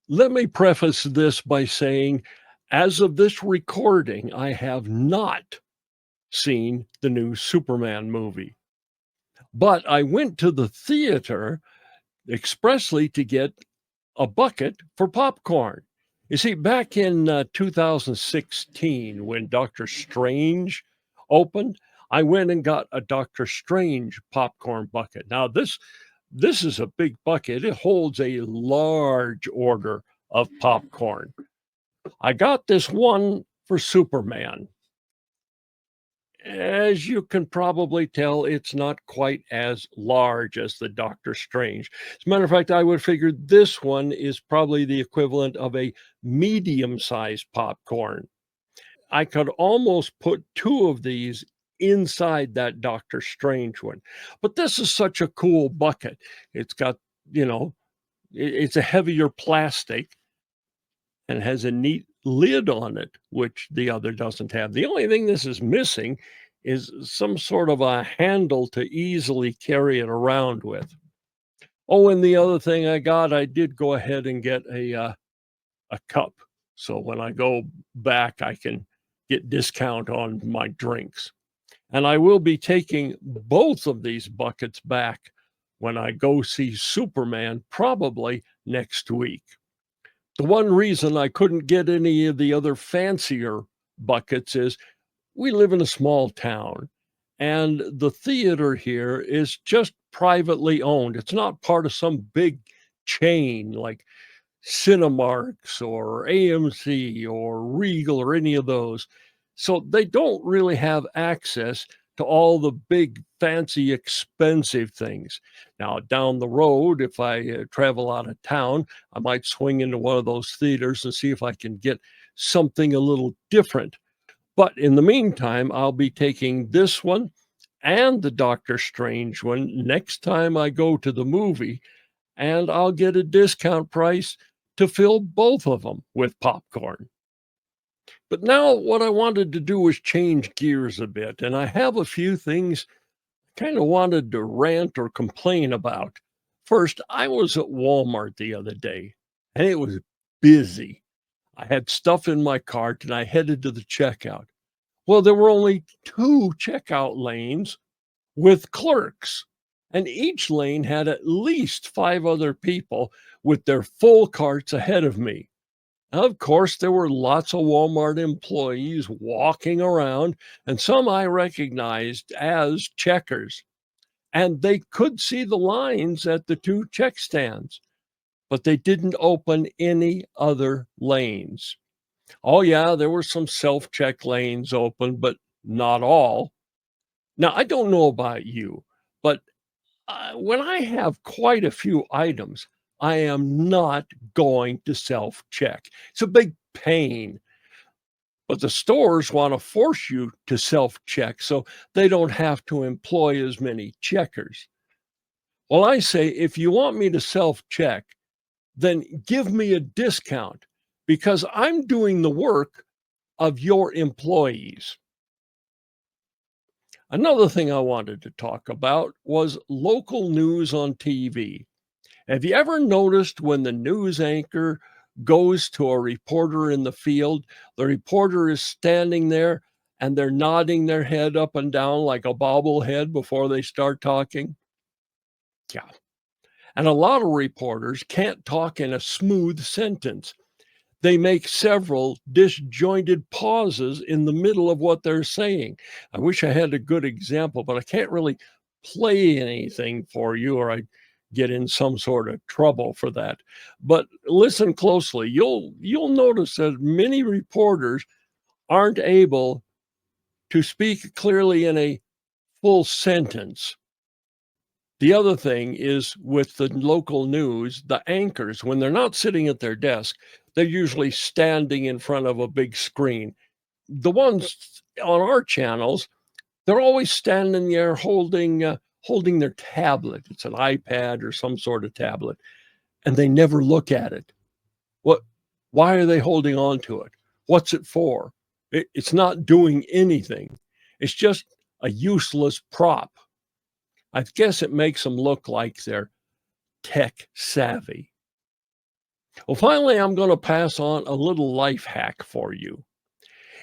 Let me preface this by saying, as of this recording, I have not seen the new Superman movie, but I went to the theater expressly to get a bucket for popcorn. You see, back in 2016, when Doctor Strange opened, I went and got a Doctor Strange popcorn bucket. Now, this is a big bucket. It holds a large order of popcorn. I got this one for Superman. As you can probably tell, it's not quite as large as the Doctor Strange. As a matter of fact, I would figure this one is probably the equivalent of a medium-sized popcorn. I could almost put two of these inside that Doctor Strange one. But this is such a cool bucket. It's got, you know, it's a heavier plastic and has a neat lid on it, which the other doesn't have. The only thing this is missing is some sort of a handle to easily carry it around with. Oh, and the other thing I did go ahead and get a cup. So when I go back, I can get discount on my drinks. And I will be taking both of these buckets back when I go see Superman, probably next week. The one reason I couldn't get any of the other fancier buckets is we live in a small town and the theater here is just privately owned. It's not part of some big chain like Cinemarks or AMC or Regal or any of those. So they don't really have access to all the big, fancy, expensive things. Now, down the road, if I travel out of town, I might swing into one of those theaters and see if I can get something a little different. But in the meantime, I'll be taking this one and the Doctor Strange one next time I go to the movie, and I'll get a discount price to fill both of them with popcorn. But now what I wanted to do was change gears a bit, and I have a few things I kind of wanted to rant or complain about. First, I was at Walmart the other day, and it was busy. I had stuff in my cart, and I headed to the checkout. Well, there were only two checkout lanes with clerks, and each lane had at least five other people with their full carts ahead of me. Of course, there were lots of Walmart employees walking around, and some I recognized as checkers, and they could see the lines at the two check stands, but they didn't open any other lanes. Oh, yeah, there were some self check lanes open, but not all. Now, I don't know about you, but when I have quite a few items, I am not going to self check. It's a big pain. But the stores want to force you to self check so they don't have to employ as many checkers. Well, I say if you want me to self check, then give me a discount because I'm doing the work of your employees. Another thing I wanted to talk about was local news on TV. Have you ever noticed when the news anchor goes to a reporter in the field, the reporter is standing there and they're nodding their head up and down like a bobblehead before they start talking? Yeah. And a lot of reporters can't talk in a smooth sentence. They make several disjointed pauses in the middle of what they're saying. I wish I had a good example, but I can't really play anything for you or I get in some sort of trouble for that. But listen closely. You'll notice that many reporters aren't able to speak clearly in a full sentence. The other thing is with the local news, the anchors, when they're not sitting at their desk, they're usually standing in front of a big screen. The ones on our channels, they're always standing there holding their tablet. It's an iPad or some sort of tablet, and they never look at it. What? Why are they holding on to it? What's it for? It's not doing anything. It's just a useless prop. I guess it makes them look like they're tech savvy. Well, finally, I'm going to pass on a little life hack for you.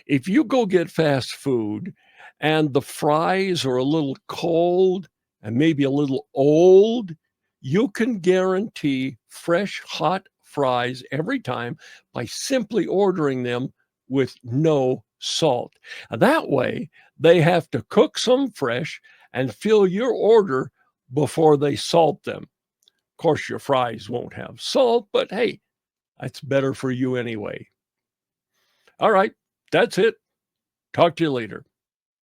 If you go get fast food and the fries are a little cold and maybe a little old, you can guarantee fresh, hot fries every time by simply ordering them with no salt. And that way, they have to cook some fresh and fill your order before they salt them. Of course, your fries won't have salt, but hey, that's better for you anyway. All right, that's it. Talk to you later.